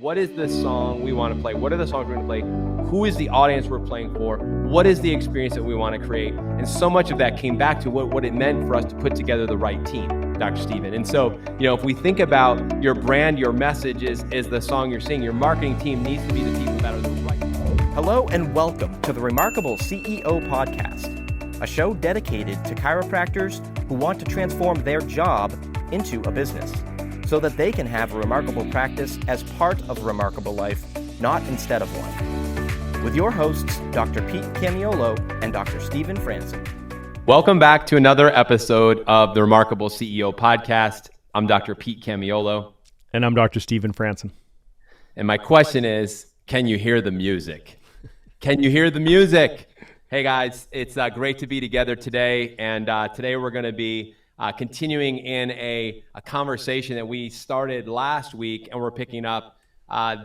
what is the song we want to play? What are the songs we're going to play? Who is the audience we're playing for? What is the experience that we want to create? And so much of that came back to what it meant for us to put together the right team, Dr. Stephen. And so, if we think about your brand, your message is the song you're singing. Your marketing team needs to be the people that are the right. Hello and welcome to the Remarkable CEO Podcast, a show dedicated to chiropractors who want to transform their job into a business so that they can have a remarkable practice as part of a remarkable life, not instead of one. With your hosts, Dr. Pete Camiolo and Dr. Stephen Franson. Welcome back to another episode of the Remarkable CEO Podcast. I'm Dr. Pete Camiolo. And I'm Dr. Stephen Franson. And my question is, can you hear the music? Can you hear the music? Hey guys, it's great to be together today. And today we're going to be continuing in a conversation that we started last week, and we're picking up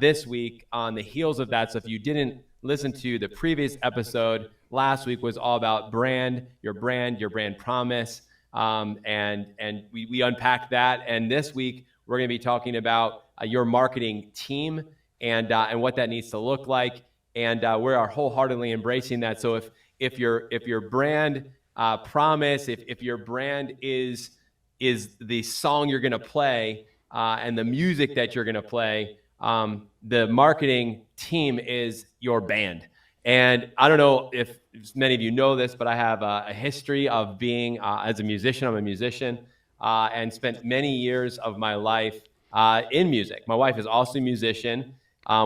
this week on the heels of that. So if you didn't listen to the previous episode, last week was all about your brand promise, and we unpacked that. And this week we're going to be talking about your marketing team and what that needs to look like. And we are wholeheartedly embracing that. So if your brand promise, if your brand is the song you're going to play and the music that you're going to play, the marketing team is your band. And I don't know if many of you know this, but I have a history of being as a musician. I'm a musician and spent many years of my life in music. My wife is also a musician.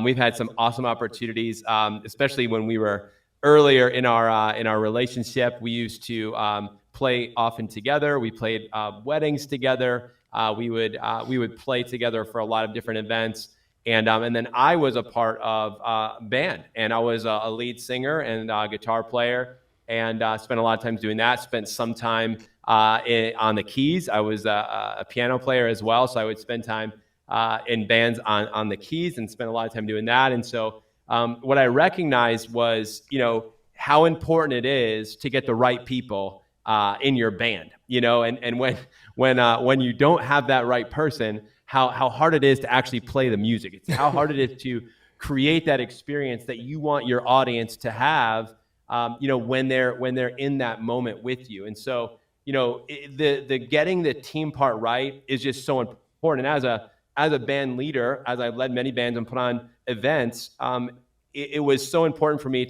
We've had some awesome opportunities, especially when we were earlier in our relationship. We used to play often together. We played weddings together. We would play together for a lot of different events. And then I was a part of a band, and I was a lead singer and a guitar player, and spent a lot of time doing that. Spent some time on the keys. I was a piano player as well, so I would spend time in bands on the keys and spend a lot of time doing that. And so what I recognized was, how important it is to get the right people in your band, and when you don't have that right person, how hard it is to actually play the music. It's how hard it is to create that experience that you want your audience to have, when they're in that moment with you. And so, the getting the team part right is just so important. And as a band leader, as I've led many bands and put on events, it was so important for me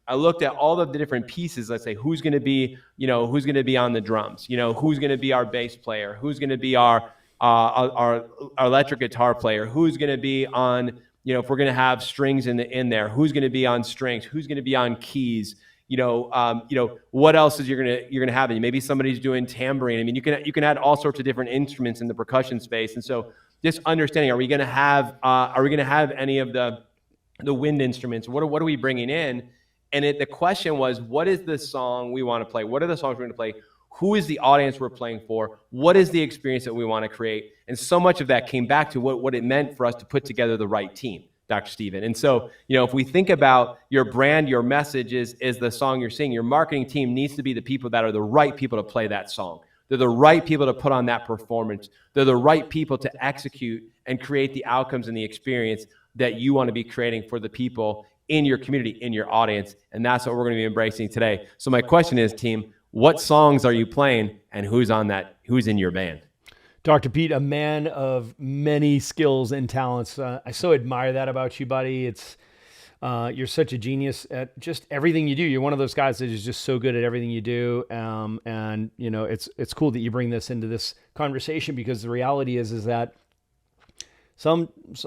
I looked at all of the different pieces. Let's say who's going to be on the drums, who's going to be our bass player, who's going to be our electric guitar player, who's going to be on, if we're going to have strings in there, who's going to be on strings, who's going to be on keys, what else is you're going to have? Maybe somebody's doing tambourine. I mean, you can add all sorts of different instruments in the percussion space. And so just understanding, are we going to have any of the wind instruments? What are we bringing in? And the question was, what is the song we want to play? What are the songs we're going to play? Who is the audience we're playing for? What is the experience that we want to create? And so much of that came back to what it meant for us to put together the right team, Dr. Stephen. And so, if we think about your brand, your message is the song you're singing. Your marketing team needs to be the people that are the right people to play that song. They're the right people to put on that performance. They're the right people to execute and create the outcomes and the experience that you want to be creating for the people in your community, in your audience. And that's what we're going to be embracing today. So my question is, team, what songs are you playing and who's in your band? Dr. Pete, a man of many skills and talents. I so admire that about you, buddy. You're such a genius at just everything you do. You're one of those guys that is just so good at everything you do. And it's cool that you bring this into this conversation, because the reality is that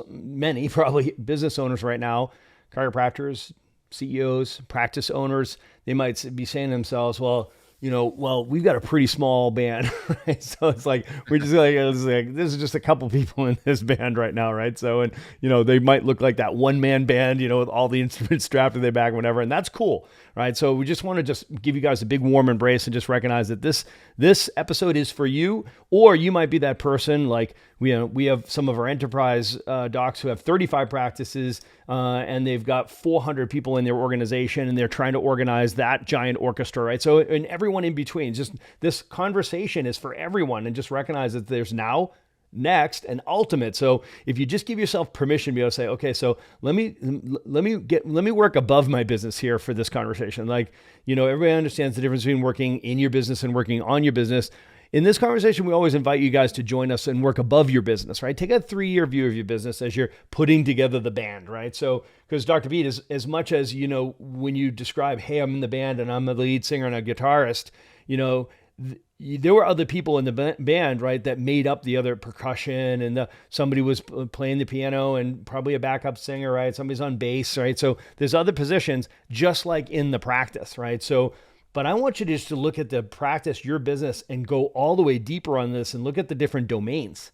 many probably business owners right now, chiropractors, CEOs, practice owners, they might be saying to themselves, well, we've got a pretty small band, right? So it's like, this is just a couple people in this band right now, right? So, and, they might look like that one-man band, with all the instruments strapped to their back, whatever, and that's cool, right? So we just want to just give you guys a big warm embrace and just recognize that this episode is for you, or you might be that person. Like we have some of our enterprise docs who have 35 practices, and they've got 400 people in their organization, and they're trying to organize that giant orchestra, right? So, and everyone in between, just this conversation is for everyone, and just recognize that there's now next, and ultimate. So if you just give yourself permission to be able to say, okay, so let me work above my business here for this conversation. Like, everybody understands the difference between working in your business and working on your business. In this conversation, we always invite you guys to join us and work above your business, right? Take a 3-year view of your business as you're putting together the band, right? So, because Dr. Pete, as much as, when you describe, hey, I'm in the band and I'm a lead singer and a guitarist, there were other people in the band, right, that made up the other percussion, and somebody was playing the piano and probably a backup singer, right? Somebody's on bass, right? So there's other positions just like in the practice, right? So, but I want you just to look at the practice, your business, and go all the way deeper on this and look at the different domains,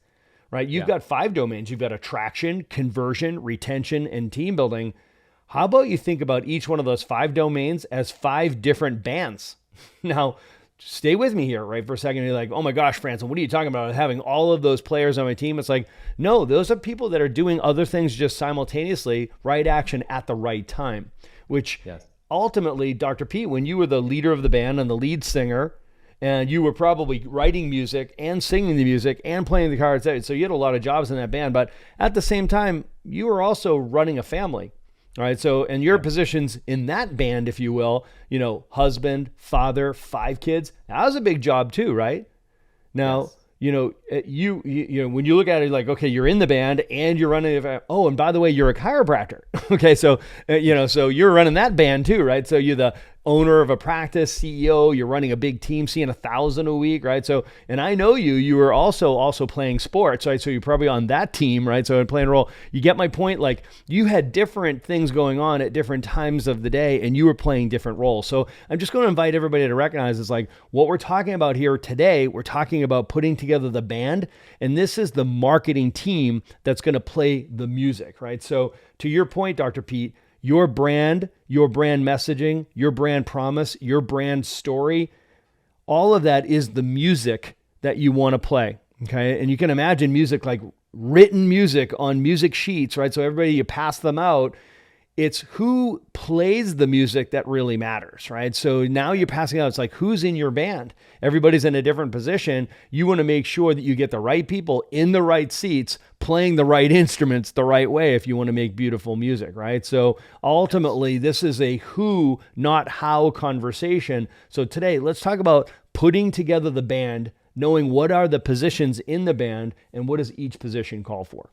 right? You've got 5 domains. You've got attraction, conversion, retention, and team building. How about you think about each one of those 5 domains as 5 different bands? Now, stay with me here, right, for a second. You're like, oh my gosh, Francis, what are you talking about? Having all of those players on my team? It's like, no, those are people that are doing other things just simultaneously, right action at the right time, which ultimately, Dr. Pete, when you were the leader of the band and the lead singer, and you were probably writing music and singing the music and playing the guitar, so you had a lot of jobs in that band, but at the same time, you were also running a family. All right. So, and your positions in that band, if you will, husband, father, 5 kids, that was a big job too, right? Now, you when you look at it like, okay, you're in the band and you're running, and by the way, you're a chiropractor. Okay. So, so you're running that band too, right? So you're the owner of a practice, CEO, you're running a big team, seeing 1,000 a week, right? So, and I know you were also playing sports, right? So you're probably on that team, right? So playing a role, you get my point? Like, you had different things going on at different times of the day and you were playing different roles. So I'm just going to invite everybody to recognize is like what we're talking about here today, we're talking about putting together the band, and this is the marketing team that's going to play the music, right? So to your point, Dr. Pete, your brand messaging, your brand promise, your brand story, all of that is the music that you want to play, okay? And you can imagine music like written music on music sheets, right? So everybody, you pass them out. It's who plays the music that really matters, right? So now you're passing out. It's like, who's in your band? Everybody's in a different position. You want to make sure that you get the right people in the right seats, playing the right instruments the right way if you want to make beautiful music, right? So ultimately, this is a who, not how conversation. So today, let's talk about putting together the band, knowing what are the positions in the band and what does each position call for.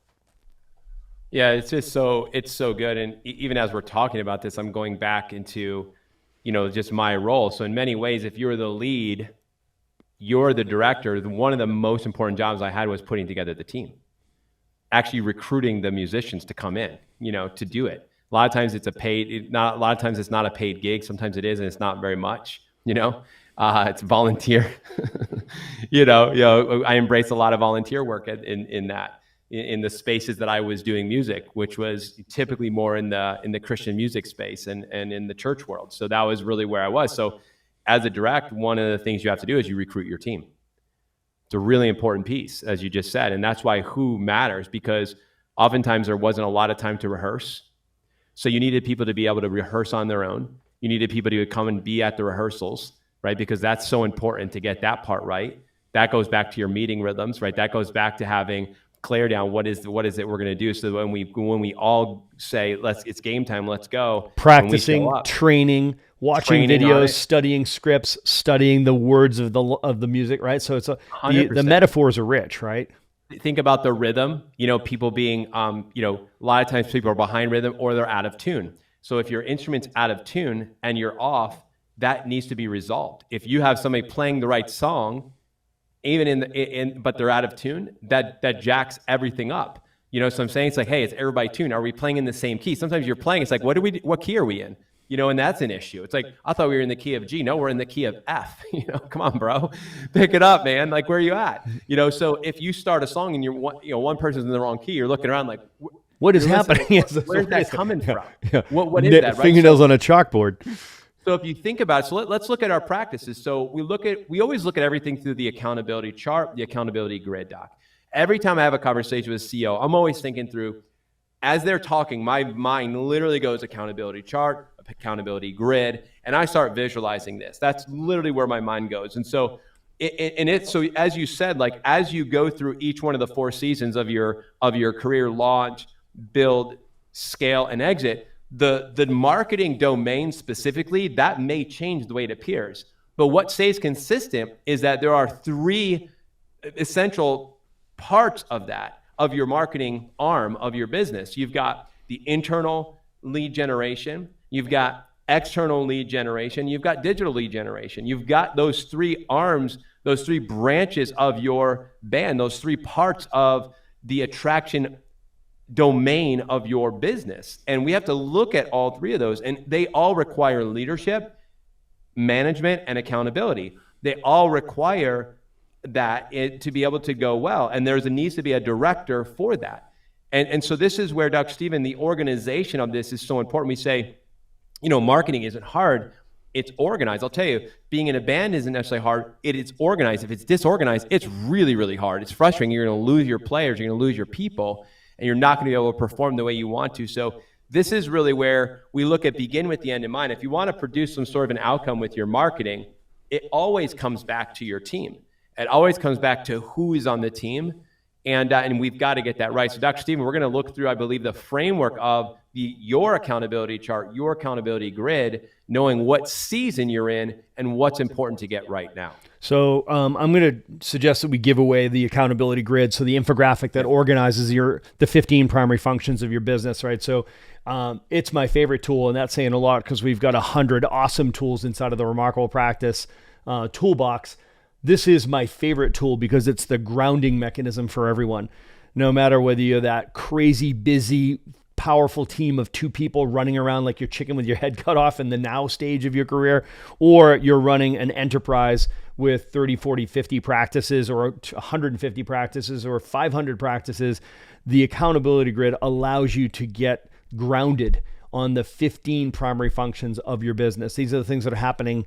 Yeah, it's so good. And even as we're talking about this, I'm going back into, just my role. So in many ways, if you're the lead, you're the director. One of the most important jobs I had was putting together the team, actually recruiting the musicians to come in, to do it. A lot of times it's a lot of times it's not a paid gig. Sometimes it is, and it's not very much, it's volunteer. I embrace a lot of volunteer work in that. In the spaces that I was doing music, which was typically more in the Christian music space and in the church world. So that was really where I was. So as a direct, one of the things you have to do is you recruit your team. It's a really important piece, as you just said. And that's why who matters, because oftentimes there wasn't a lot of time to rehearse. So you needed people to be able to rehearse on their own. You needed people to come and be at the rehearsals, right? Because that's so important to get that part right. That goes back to your meeting rhythms, right? That goes back to having clarity on what is it we're going to do. So that when we all say, it's game time, let's go. Practicing, training, watching videos, studying scripts, studying the words of the music, right? So it's the metaphors are rich, right? Think about the rhythm, people being, a lot of times people are behind rhythm or they're out of tune. So if your instrument's out of tune and you're off, that needs to be resolved. If you have somebody playing the right song, even but they're out of tune, that jacks everything up. So I'm saying it's like, hey, it's everybody tuned. Are we playing in the same key? Sometimes you're playing, it's like, what key are we in? And that's an issue. It's like, I thought we were in the key of G. No, we're in the key of F. Come on, bro, pick it up, man. Like, where are you at? So if you start a song and you're one person's in the the wrong key, you're looking around like, what is happening? Where's that coming from? Yeah. What is that? Right? Fingernails on a chalkboard. So if you think about it, so let's look at our practices. So we always look at everything through the accountability chart, the accountability grid, Doc. Every time I have a conversation with a CEO, I'm always thinking through, as they're talking, my mind literally goes accountability chart, accountability grid, and I start visualizing this. That's literally where my mind goes. And so So as you said, like as you go through each one of the 4 seasons of your career, launch, build, scale, and exit, the marketing domain specifically, that may change the way it appears. But what stays consistent is that there are 3 essential parts of your marketing arm of your business. You've got the internal lead generation, you've got external lead generation, you've got digital lead generation. You've got those 3 arms, those 3 branches of your band, those 3 parts of the attraction domain of your business. And we have to look at all 3 of those, and they all require leadership, management, and accountability. They all require that to be able to go well. And needs to be a director for that. And so this is where, Dr. Stephen, the organization of this is so important. We say, marketing isn't hard. It's organized. I'll tell you, being in a band isn't necessarily hard. It is organized. If it's disorganized, it's really, really hard. It's frustrating. You're going to lose your players. You're going to lose your people, and you're not going to be able to perform the way you want to. So this is really where we look at begin with the end in mind. If you want to produce some sort of an outcome with your marketing, it always comes back to your team. It always comes back to who is on the team, and we've got to get that right. So, Dr. Stephen, we're going to look through, I believe, the framework of your accountability chart, your accountability grid, knowing what season you're in and what's important to get right now. So I'm going to suggest that we give away the accountability grid, so the infographic that organizes the 15 primary functions of your business, right? So it's my favorite tool, and that's saying a lot because we've got 100 awesome tools inside of the Remarkable Practice toolbox. This is my favorite tool because it's the grounding mechanism for everyone. No matter whether you're that crazy, busy, powerful team of 2 people running around like your chicken with your head cut off in the now stage of your career, or you're running an enterprise with 30, 40, 50 practices, or 150 practices, or 500 practices, the accountability grid allows you to get grounded on the 15 primary functions of your business. These are the things that are happening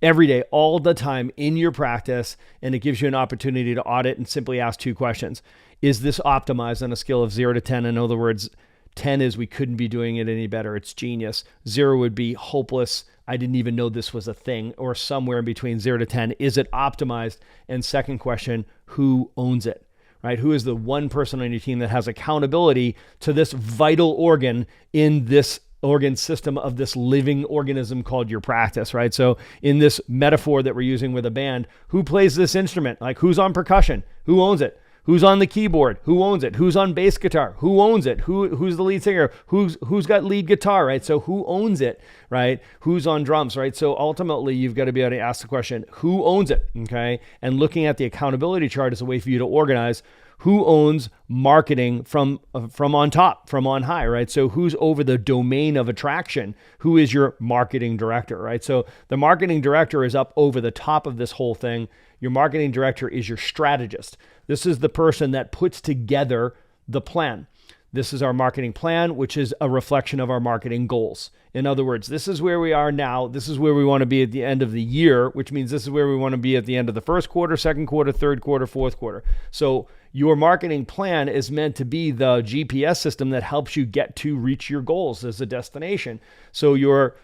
every day, all the time in your practice, and it gives you an opportunity to audit and simply ask 2 questions. Is this optimized on a scale of 0 to 10? In other words, 10 is we couldn't be doing it any better. It's genius. 0 would be hopeless. I didn't even know this was a thing, or somewhere in between 0 to 10. Is it optimized? And second question, who owns it? Right? Who is the one person on your team that has accountability to this vital organ in this organ system of this living organism called your practice, right? So in this metaphor that we're using with a band, who plays this instrument? Like, who's on percussion? Who owns it? Who's on the keyboard? Who owns it? Who's on bass guitar? Who owns it? Who's the lead singer? Who's got lead guitar, right? So who owns it, right? Who's on drums, right? So ultimately, you've got to be able to ask the question, who owns it, okay? And looking at the accountability chart is a way for you to organize who owns marketing from on top, from on high, right? So who's over the domain of attraction? Who is your marketing director, right? So the marketing director is up over the top of this whole thing. Your marketing director is your strategist. This is the person that puts together the plan. This is our marketing plan, which is a reflection of our marketing goals. In other words, this is where we are now. This is where we want to be at the end of the year, which means this is where we want to be at the end of the first quarter, second quarter, third quarter, fourth quarter. So your marketing plan is meant to be the GPS system that helps you reach your goals as a destination. So your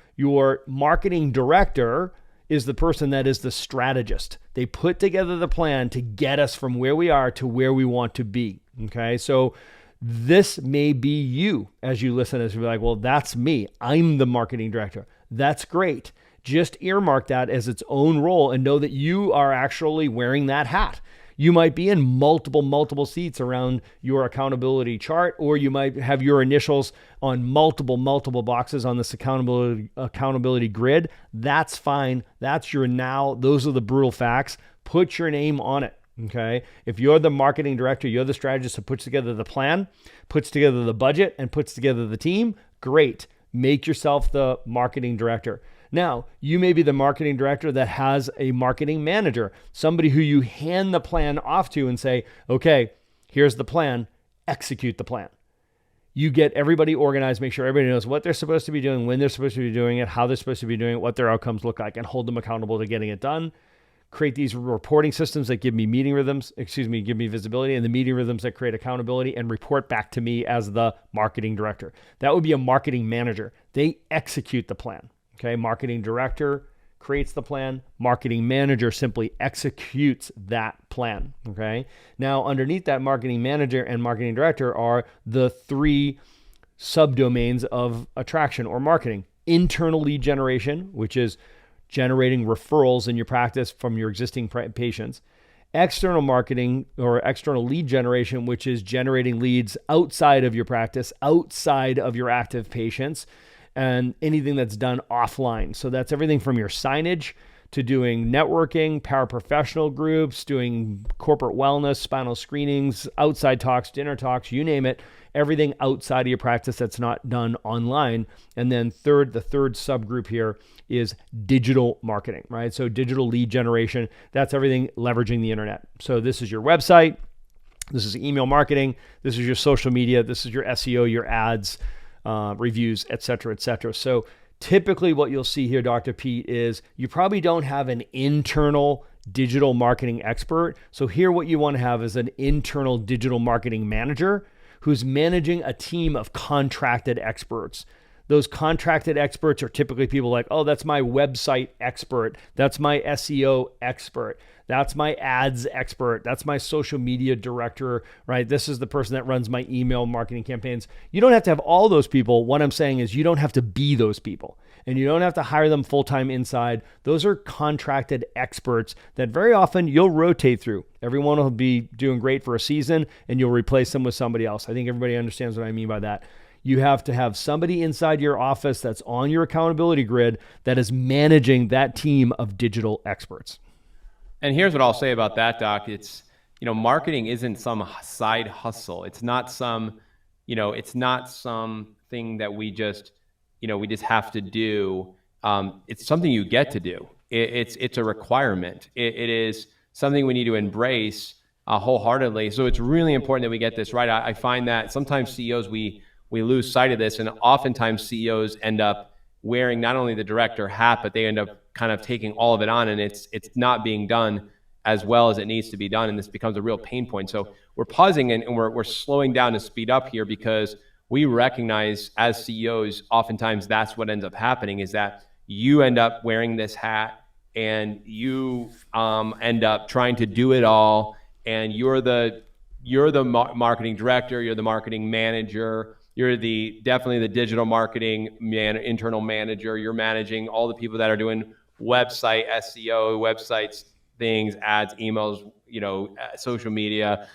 marketing director is the person that is the strategist. They put together the plan to get us from where we are to where we want to be. Okay, so this may be you as you listen, as you're like, well, that's me. I'm the marketing director. That's great. Just earmark that as its own role and know that you are actually wearing that hat. You might be in multiple seats around your accountability chart, or you might have your initials on multiple boxes on this accountability grid. That's fine. That's your now. Those are the brutal facts. Put your name on it. Okay. If you're the marketing director, you're the strategist who puts together the plan, puts together the budget, and puts together the team, great. Make yourself the marketing director. Now, you may be the marketing director that has a marketing manager, somebody who you hand the plan off to and say, okay, here's the plan, execute the plan. You get everybody organized, make sure everybody knows what they're supposed to be doing, when they're supposed to be doing it, how they're supposed to be doing it, what their outcomes look like, and hold them accountable to getting it done. Create these reporting systems that give me give me visibility, and the meeting rhythms that create accountability, and report back to me as the marketing director. That would be a marketing manager. They execute the plan. Okay, marketing director creates the plan. Marketing manager simply executes that plan. Okay. Now, underneath that marketing manager and marketing director are the three subdomains of attraction or marketing. Internal lead generation, which is generating referrals in your practice from your existing patients. External marketing or external lead generation, which is generating leads outside of your practice, outside of your active patients, and anything that's done offline. So that's everything from your signage to doing networking, paraprofessional groups, doing corporate wellness, spinal screenings, outside talks, dinner talks, you name it, everything outside of your practice that's not done online. And then the third subgroup here is digital marketing, right? So digital lead generation, that's everything leveraging the internet. So this is your website, this is email marketing, this is your social media, this is your SEO, your ads, reviews, et cetera, et cetera. So typically what you'll see here, Dr. Pete, is you probably don't have an internal digital marketing expert. So here what you want to have is an internal digital marketing manager who's managing a team of contracted experts. Those contracted experts are typically people like, oh, that's my website expert. That's my SEO expert. That's my ads expert. That's my social media director, right? This is the person that runs my email marketing campaigns. You don't have to have all those people. What I'm saying is you don't have to be those people, and you don't have to hire them full-time inside. Those are contracted experts that very often you'll rotate through. Everyone will be doing great for a season and you'll replace them with somebody else. I think everybody understands what I mean by that. You have to have somebody inside your office that's on your accountability grid that is managing that team of digital experts. And here's what I'll say about that, Doc. It's, marketing isn't some side hustle. It's not some, it's not something that we just have to do. It's something you get to do. It's a requirement. It is something we need to embrace wholeheartedly. So it's really important that we get this right. I find that sometimes CEOs, we lose sight of this, and oftentimes CEOs end up wearing not only the director hat, but they end up kind of taking all of it on, and it's not being done as well as it needs to be done, and this becomes a real pain point. So we're pausing and we're slowing down to speed up here because we recognize as CEOs, oftentimes that's what ends up happening is that you end up wearing this hat and you end up trying to do it all, and you're the marketing director, you're the marketing manager, you're definitely the digital marketing internal manager. You're managing all the people that are doing website SEO, websites, things, ads, emails, social media,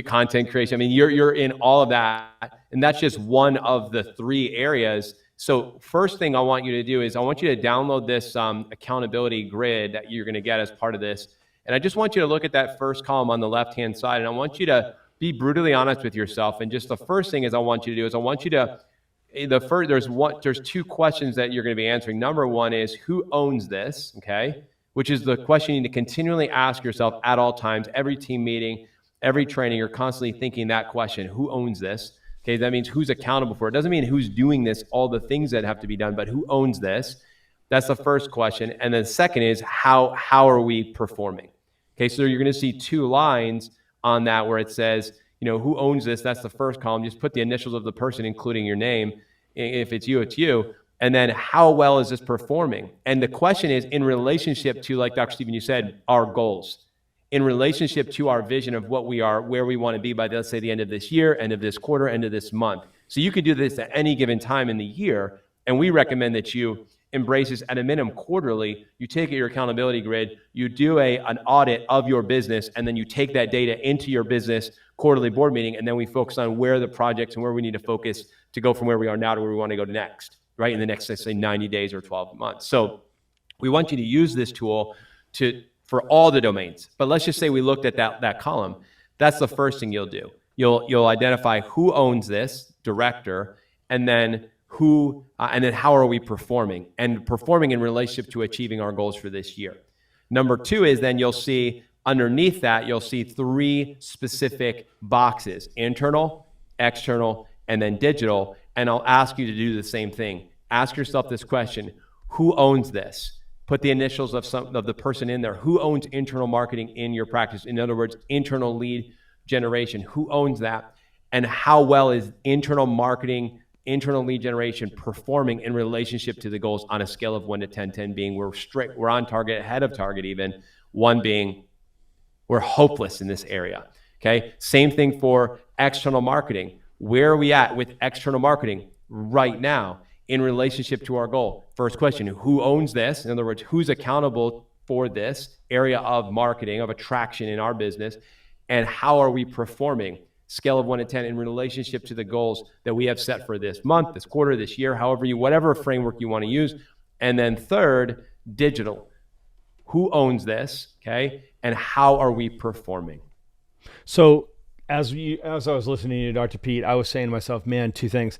content creation. I mean, you're in all of that, and that's just one of the three areas. So first thing I want you to do is I want you to download this accountability grid that you're going to get as part of this, and I just want you to look at that first column on the left-hand side, and I want you to be brutally honest with yourself. And just the first thing is I want you to do is I want you to there's two questions that you're going to be answering. Number one is who owns this, okay? Which is the question you need to continually ask yourself at all times, every team meeting, every training, you're constantly thinking that question, who owns this? Okay, that means who's accountable for it. It doesn't mean who's doing this, all the things that have to be done, but who owns this? That's the first question. And then second is how are we performing? Okay, so you're going to see two lines on that where it says, who owns this? That's the first column. Just put the initials of the person, including your name. If it's you, it's you. And then how well is this performing? And the question is in relationship to, like Dr. Stephen, you said, our goals, in relationship to our vision of what we are, where we want to be by, let's say, the end of this year, end of this quarter, end of this month. So you can do this at any given time in the year. And we recommend that you embrace this at a minimum quarterly. You take your accountability grid, you do an audit of your business, and then you take that data into your business quarterly board meeting, and then we focus on where the projects and where we need to focus to go from where we are now to where we want to go next, right? In the next, let's say, 90 days or 12 months. So we want you to use this tool for all the domains. But let's just say we looked at that column. That's the first thing you'll do. You'll identify who owns this, director, and then how are we performing, and performing in relationship to achieving our goals for this year. Number two is then you'll see underneath that, you'll see three specific boxes: internal, external, and then digital. And I'll ask you to do the same thing. Ask yourself this question: who owns this? Put the initials of the person in there. Who owns internal marketing in your practice? In other words, internal lead generation. Who owns that? And how well is internal marketing internal lead generation performing in relationship to the goals on a scale of 1 to 10, 10 being we're on target, ahead of target even, 1 being we're hopeless in this area. Okay. Same thing for external marketing. Where are we at with external marketing right now in relationship to our goal? First question, who owns this? In other words, who's accountable for this area of marketing, of attraction in our business? And how are we performing? Scale of 1 to 10 in relationship to the goals that we have set for this month, this quarter, this year, whatever framework you want to use. And then third, digital. Who owns this? Okay. And how are we performing? So as I was listening to you, Dr. Pete, I was saying to myself, man, 2 things.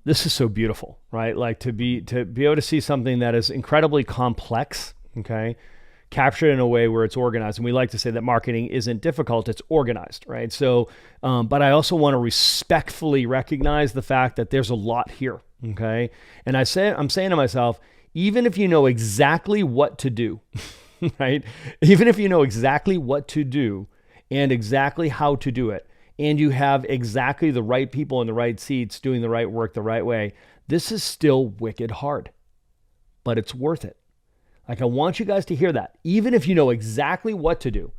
This is so beautiful, right? Like to be able to see something that is incredibly complex, okay, captured in a way where it's organized. And we like to say that marketing isn't difficult, it's organized, right? So, but I also want to respectfully recognize the fact that there's a lot here, okay? And I'm saying to myself, even if you know exactly what to do, right? Even if you know exactly what to do and exactly how to do it, and you have exactly the right people in the right seats doing the right work the right way, this is still wicked hard, but it's worth it. Like, I want you guys to hear that. Even if you know exactly what to do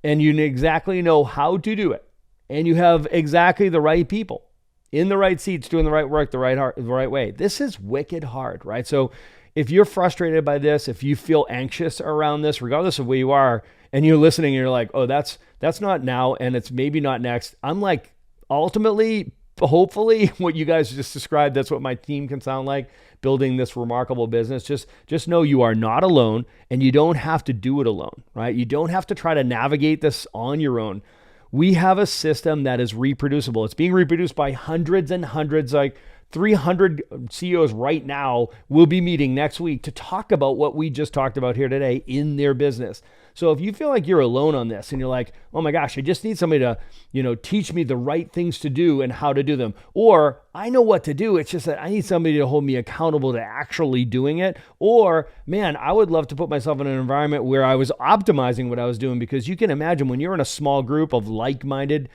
and you exactly know how to do it, and you have exactly the right people in the right seats doing the right work the right way, this is wicked hard, right? So if you're frustrated by this, if you feel anxious around this, regardless of where you are, and you're listening and you're like, oh, that's not now, and it's maybe not next. I'm like, ultimately, hopefully, what you guys just described, that's what my team can sound like, building this remarkable business. Just know you are not alone, and you don't have to do it alone, right? You don't have to try to navigate this on your own. We have a system that is reproducible. It's being reproduced by hundreds and hundreds, like 300 CEOs right now will be meeting next week to talk about what we just talked about here today in their business. So if you feel like you're alone on this and you're like, oh my gosh, I just need somebody to, teach me the right things to do and how to do them. Or I know what to do. It's just that I need somebody to hold me accountable to actually doing it. Or, man, I would love to put myself in an environment where I was optimizing what I was doing, because you can imagine when you're in a small group of like-minded,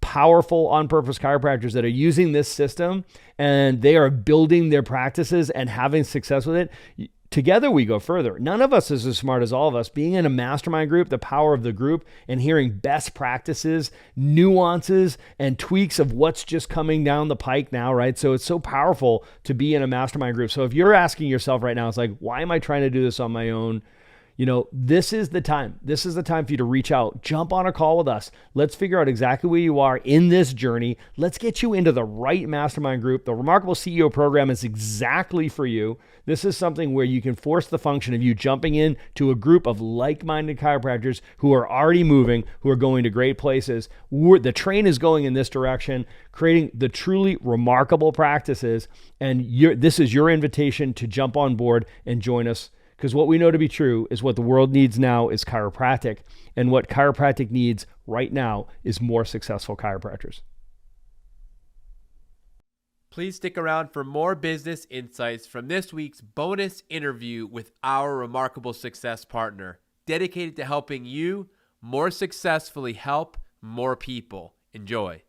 powerful on-purpose chiropractors that are using this system and they are building their practices and having success with it, together we go further. None of us is as smart as all of us. Being in a mastermind group, the power of the group, and hearing best practices, nuances, and tweaks of what's just coming down the pike now, right? So it's so powerful to be in a mastermind group. So if you're asking yourself right now, it's like, why am I trying to do this on my own? This is the time. This is the time for you to reach out. Jump on a call with us. Let's figure out exactly where you are in this journey. Let's get you into the right mastermind group. The Remarkable CEO program is exactly for you. This is something where you can force the function of you jumping in to a group of like-minded chiropractors who are already moving, who are going to great places. The train is going in this direction, creating the truly remarkable practices. And this is your invitation to jump on board and join us. Because what we know to be true is what the world needs now is chiropractic. And what chiropractic needs right now is more successful chiropractors. Please stick around for more business insights from this week's bonus interview with our remarkable success partner, dedicated to helping you more successfully help more people. Enjoy.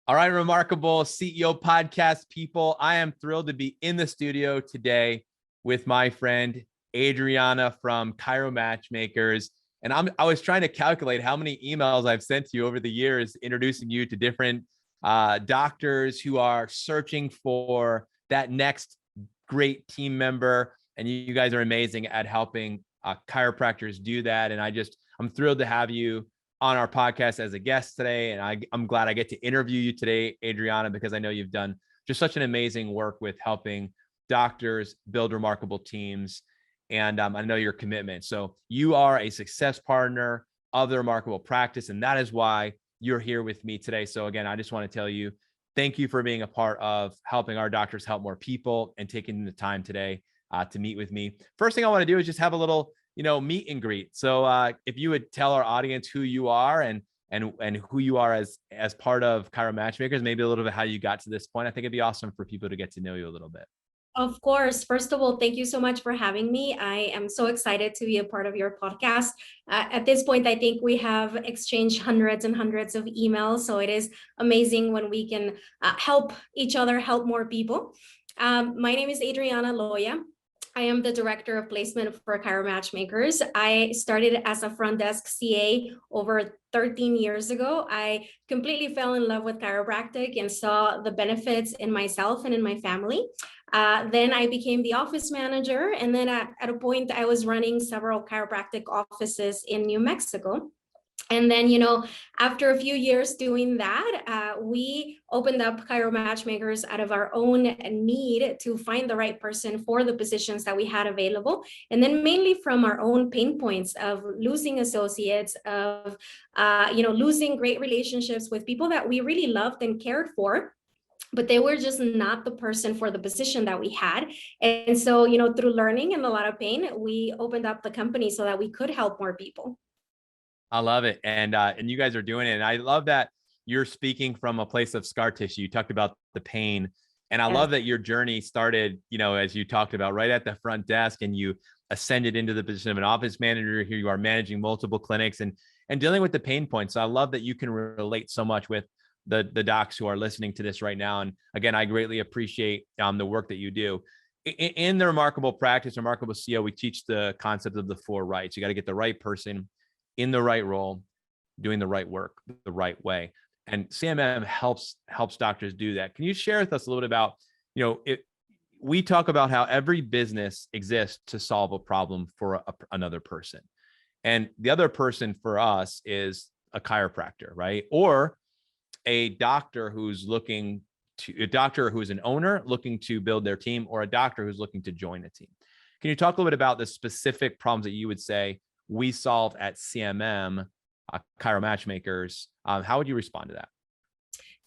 All right, Remarkable CEO podcast people, I am thrilled to be in the studio today with my friend Adriana from Chiro Matchmakers. And I was trying to calculate how many emails I've sent to you over the years, introducing you to different doctors who are searching for that next great team member. And you guys are amazing at helping chiropractors do that. And I'm thrilled to have you on our podcast as a guest today. And I'm glad I get to interview you today, Adriana, because I know you've done just such an amazing work with helping doctors build remarkable teams. And I know your commitment. So you are a success partner of the Remarkable Practice. And that is why you're here with me today. So again, I just want to tell you, thank you for being a part of helping our doctors help more people and taking the time today to meet with me. First thing I want to do is just have a little, meet and greet. So if you would tell our audience who you are and who you are as part of Chiro Matchmakers, maybe a little bit how you got to this point. I think it'd be awesome for people to get to know you a little bit. Of course. First of all, thank you so much for having me. I am so excited to be a part of your podcast. At this point, I think we have exchanged hundreds and hundreds of emails. So it is amazing when we can help each other, help more people. My name is Adriana Loya. I am the director of placement for Chiro Matchmakers. I started as a front desk CA over 13 years ago. I completely fell in love with chiropractic and saw the benefits in myself and in my family. Then I became the office manager. And then at a point, I was running several chiropractic offices in New Mexico. And then, after a few years doing that, we opened up Chiro Matchmakers out of our own need to find the right person for the positions that we had available. And then mainly from our own pain points of losing associates, of, losing great relationships with people that we really loved and cared for, but they were just not the person for the position that we had. And so, through learning and a lot of pain, we opened up the company so that we could help more people. I love it. And you guys are doing it. And I love that you're speaking from a place of scar tissue. You talked about the pain. And I love that your journey started, as you talked about, right at the front desk, and you ascended into the position of an office manager. Here you are managing multiple clinics and dealing with the pain points. So I love that you can relate so much with the docs who are listening to this right now. And again, I greatly appreciate the work that you do. In the Remarkable Practice, Remarkable CEO, we teach the concept of the 4 rights. You got to get the right person in the right role, doing the right work the right way. And CMM helps doctors do that. Can you share with us a little bit about, we talk about how every business exists to solve a problem for another person. And the other person for us is a chiropractor, right? Or a doctor who's an owner looking to build their team, or a doctor who's looking to join a team. Can you talk a little bit about the specific problems that you would say we solve at CMM, Chiro Matchmakers? How would you respond to that?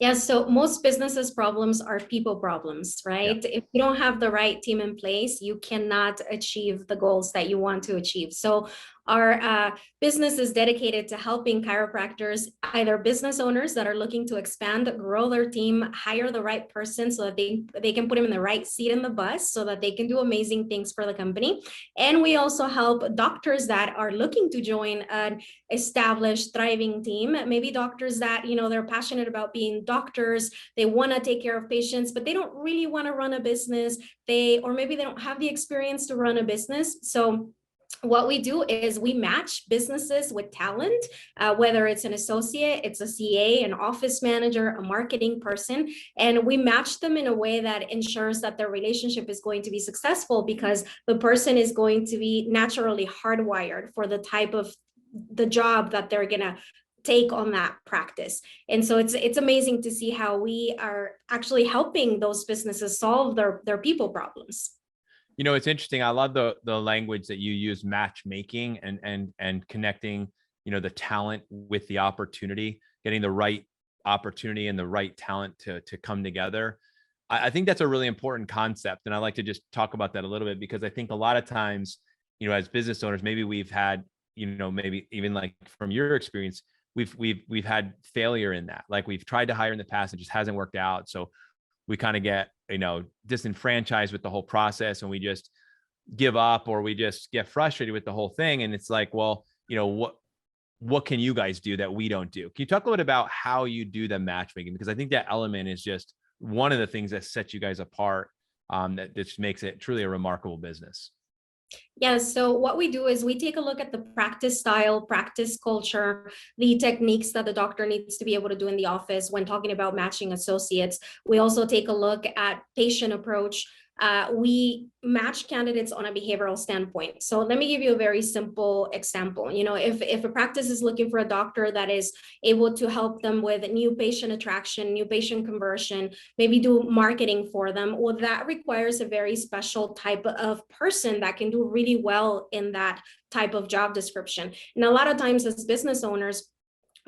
Yeah, so most businesses' problems are people problems, right? Yeah. If you don't have the right team in place, you cannot achieve the goals that you want to achieve. So our business is dedicated to helping chiropractors, either business owners that are looking to expand, grow their team, hire the right person so that they can put them in the right seat in the bus so that they can do amazing things for the company. And we also help doctors that are looking to join an established, thriving team. Maybe doctors that, they're passionate about being doctors, they want to take care of patients, but they don't really want to run a business. Or maybe they don't have the experience to run a business. So what we do is we match businesses with talent, whether it's an associate, it's a CA, an office manager, a marketing person, and we match them in a way that ensures that their relationship is going to be successful because the person is going to be naturally hardwired for the type of the job that they're going to take on that practice. And so it's amazing to see how we are actually helping those businesses solve their people problems. It's interesting. I love the language that you use, matchmaking and connecting, the talent with the opportunity, getting the right opportunity and the right talent to come together. I think that's a really important concept. And I like to just talk about that a little bit, because I think a lot of times, as business owners, maybe we've had, maybe even like from your experience, we've had failure in that. Like we've tried to hire in the past, it just hasn't worked out. So we kind of get, disenfranchised with the whole process, and we just give up, or we just get frustrated with the whole thing. And it's like, well, what can you guys do that we don't do? Can you talk a little bit about how you do the matchmaking? Because I think that element is just one of the things that sets you guys apart, that just makes it truly a remarkable business. Yeah, so what we do is we take a look at the practice style, practice culture, the techniques that the doctor needs to be able to do in the office when talking about matching associates. We also take a look at patient approach. We match candidates on a behavioral standpoint. So let me give you a very simple example. If a practice is looking for a doctor that is able to help them with new patient attraction, new patient conversion, maybe do marketing for them, well, that requires a very special type of person that can do really well in that type of job description. And a lot of times as business owners,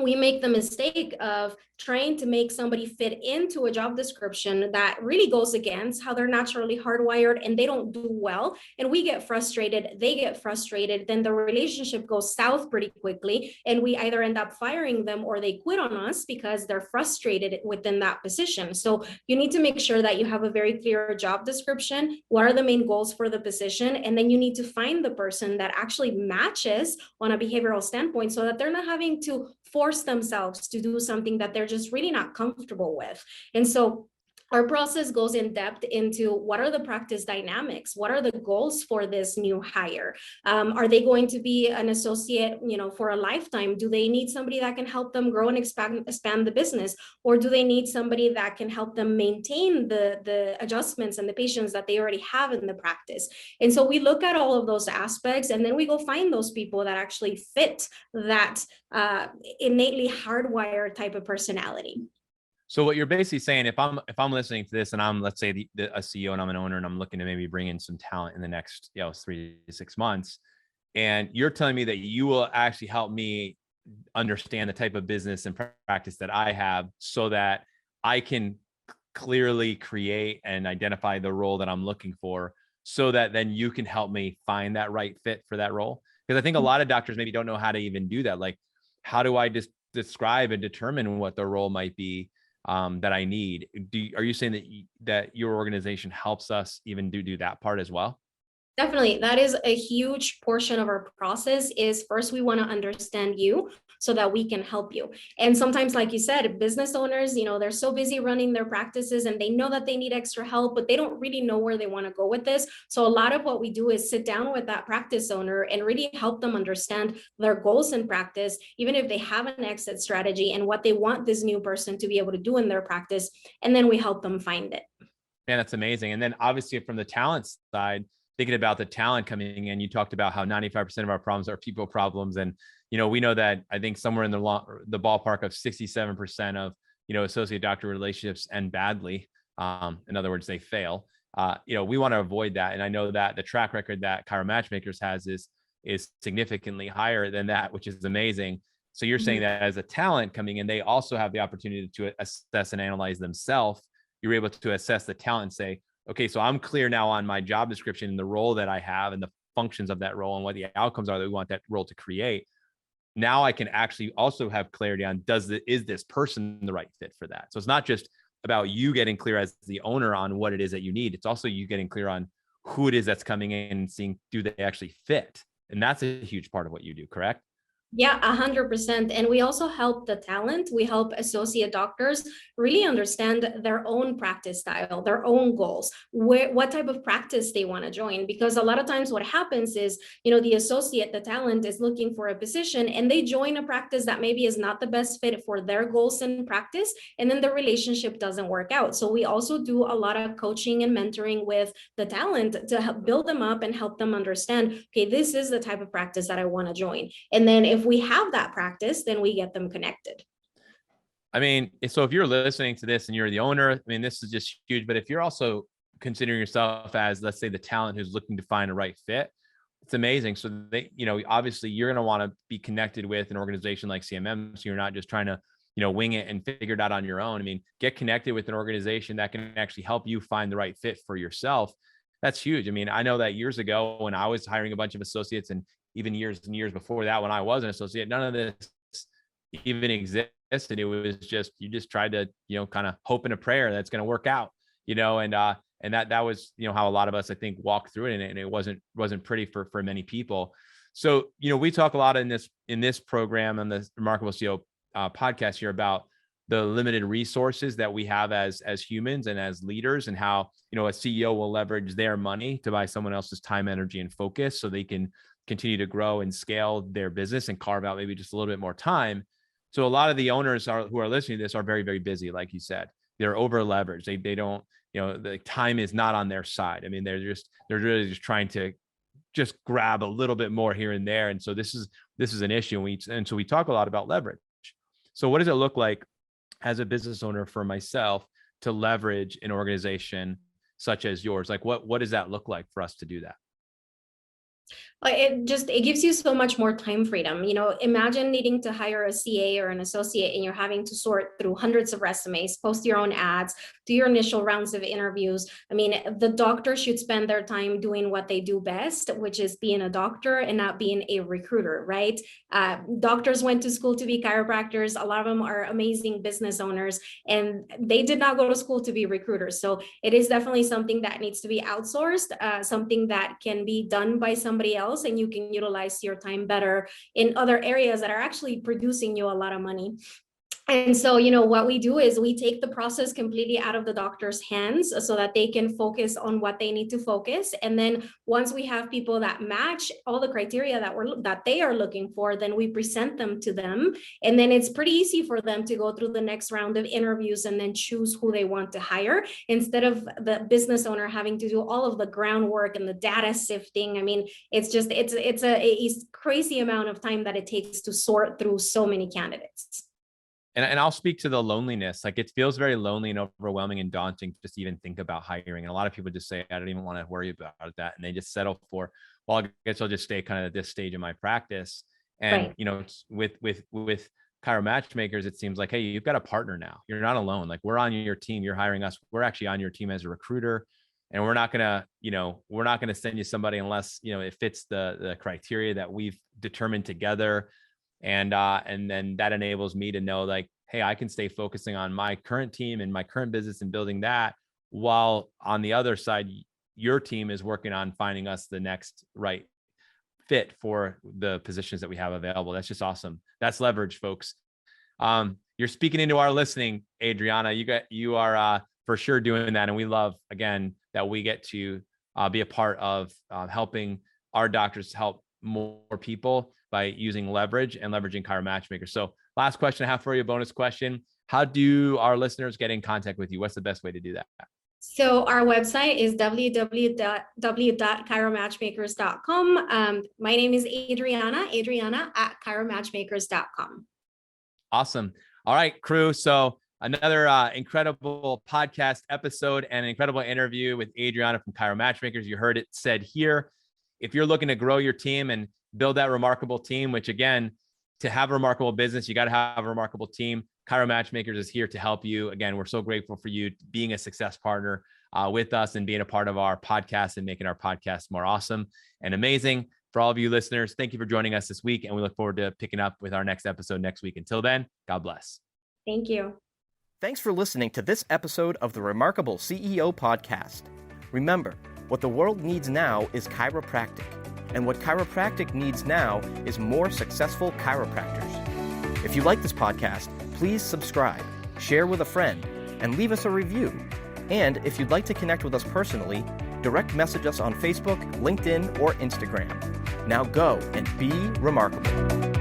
we make the mistake of trying to make somebody fit into a job description that really goes against how they're naturally hardwired, and they don't do well. And we get frustrated, they get frustrated, then the relationship goes south pretty quickly. And we either end up firing them or they quit on us because they're frustrated within that position. So you need to make sure that you have a very clear job description. What are the main goals for the position? And then you need to find the person that actually matches on a behavioral standpoint, so that they're not having to force themselves to do something that they're just really not comfortable with. And so our process goes in depth into what are the practice dynamics, what are the goals for this new hire. Are they going to be an associate, for a lifetime? Do they need somebody that can help them grow and expand the business, or do they need somebody that can help them maintain the adjustments and the patients that they already have in the practice? And so we look at all of those aspects, and then we go find those people that actually fit that innately hardwired type of personality. So what you're basically saying, if I'm listening to this and I'm, let's say, a CEO and I'm an owner and I'm looking to maybe bring in some talent in the next 3 to 6 months, and you're telling me that you will actually help me understand the type of business and practice that I have, so that I can clearly create and identify the role that I'm looking for, so that then you can help me find that right fit for that role. Because I think a lot of doctors maybe don't know how to even do that. Like, how do I just describe and determine what the role might be that I need? Are you saying that your organization helps us even do that part as well? Definitely. That is a huge portion of our process. Is first, we want to understand you so that we can help you. And sometimes, like you said, business owners, they're so busy running their practices and they know that they need extra help, but they don't really know where they want to go with this. So a lot of what we do is sit down with that practice owner and really help them understand their goals in practice, even if they have an exit strategy, and what they want this new person to be able to do in their practice. And then we help them find it. Man, that's amazing. And then obviously from the talent side, thinking about the talent coming in, you talked about how 95% of our problems are people problems. And, we know that I think somewhere in the ballpark of 67% of, associate doctor relationships end badly. In other words, they fail. We want to avoid that. And I know that the track record that Chiro Matchmakers has is significantly higher than that, which is amazing. So you're saying that as a talent coming in, they also have the opportunity to assess and analyze themselves. You're able to assess the talent and say, okay, so I'm clear now on my job description and the role that I have and the functions of that role and what the outcomes are that we want that role to create. Now I can actually also have clarity on is this person the right fit for that? So it's not just about you getting clear as the owner on what it is that you need. It's also you getting clear on who it is that's coming in and seeing, do they actually fit? And that's a huge part of what you do, correct? Yeah, 100%. And we also help the talent. We help associate doctors really understand their own practice style, their own goals, what type of practice they want to join. Because a lot of times what happens is, the associate, the talent is looking for a position and they join a practice that maybe is not the best fit for their goals in practice. And then the relationship doesn't work out. So we also do a lot of coaching and mentoring with the talent to help build them up and help them understand, okay, this is the type of practice that I want to join. And then if we have that practice, then we get them connected. I mean, so if you're listening to this and you're the owner, I mean, this is just huge. But if you're also considering yourself as, let's say, the talent who's looking to find a right fit, it's amazing. So they, obviously you're going to want to be connected with an organization like CMM. So you're not just trying to, wing it and figure it out on your own. I mean, get connected with an organization that can actually help you find the right fit for yourself. That's huge. I mean, I know that years ago when I was hiring a bunch of associates, and even years and years before that, when I was an associate, none of this even existed. It was just, you just tried to, kind of hope in a prayer that's going to work out, and that was, how a lot of us, I think, walked through it, and it wasn't pretty for many people. So, we talk a lot in this program and the Remarkable CEO podcast here about the limited resources that we have as humans and as leaders, and how, a CEO will leverage their money to buy someone else's time, energy, and focus so they can continue to grow and scale their business and carve out maybe just a little bit more time. So a lot of the owners who are listening to this are very, very busy. Like you said, they're over leveraged. They don't, the time is not on their side. I mean, they're really just trying to just grab a little bit more here and there. And so this is an issue. And so we talk a lot about leverage. So what does it look like as a business owner for myself to leverage an organization such as yours? Like what does that look like for us to do that? It gives you so much more time freedom. Imagine needing to hire a CA or an associate and you're having to sort through hundreds of resumes, post your own ads, do your initial rounds of interviews. I mean, the doctor should spend their time doing what they do best, which is being a doctor and not being a recruiter, right? Doctors went to school to be chiropractors. A lot of them are amazing business owners, and they did not go to school to be recruiters. So it is definitely something that needs to be outsourced, something that can be done by somebody else, and you can utilize your time better in other areas that are actually producing you a lot of money. And so, what we do is we take the process completely out of the doctor's hands so that they can focus on what they need to focus. And then once we have people that match all the criteria that they are looking for, then we present them to them. And then it's pretty easy for them to go through the next round of interviews and then choose who they want to hire, instead of the business owner having to do all of the groundwork and the data sifting. I mean, it's a crazy amount of time that it takes to sort through so many candidates. And I'll speak to the loneliness. Like, it feels very lonely and overwhelming and daunting to just even think about hiring. And a lot of people just say, I don't even want to worry about that. And they just settle for, well, I guess I'll just stay kind of at this stage in my practice. And, Right. with Chiro Matchmakers, it seems like, hey, you've got a partner now. You're not alone. Like, we're on your team. You're hiring us. We're actually on your team as a recruiter. And we're not going to send you somebody unless, it fits the criteria that we've determined together. And then that enables me to know, like, hey, I can stay focusing on my current team and my current business and building that, while on the other side, your team is working on finding us the next right fit for the positions that we have available. That's just awesome. That's leverage, folks. You're speaking into our listening, Adriana. You are for sure doing that. And we love, again, that we get to be a part of helping our doctors help more people by using leverage and leveraging Chiro Matchmakers. So last question I have for you, bonus question. How do our listeners get in contact with you? What's the best way to do that? So our website is www.chiromatchmakers.com. My name is Adriana at chiromatchmakers.com. Awesome. All right, crew. So another incredible podcast episode and an incredible interview with Adriana from Chiro Matchmakers. You heard it said here. If you're looking to grow your team and build that remarkable team, which, again, to have a remarkable business, you got to have a remarkable team. Chiro Matchmakers is here to help you. Again, we're so grateful for you being a success partner with us and being a part of our podcast and making our podcast more awesome and amazing. For all of you listeners, thank you for joining us this week. And we look forward to picking up with our next episode next week. Until then, God bless. Thank you. Thanks for listening to this episode of the Remarkable CEO Podcast. Remember, what the world needs now is chiropractic. And what chiropractic needs now is more successful chiropractors. If you like this podcast, please subscribe, share with a friend, and leave us a review. And if you'd like to connect with us personally, direct message us on Facebook, LinkedIn, or Instagram. Now go and be remarkable.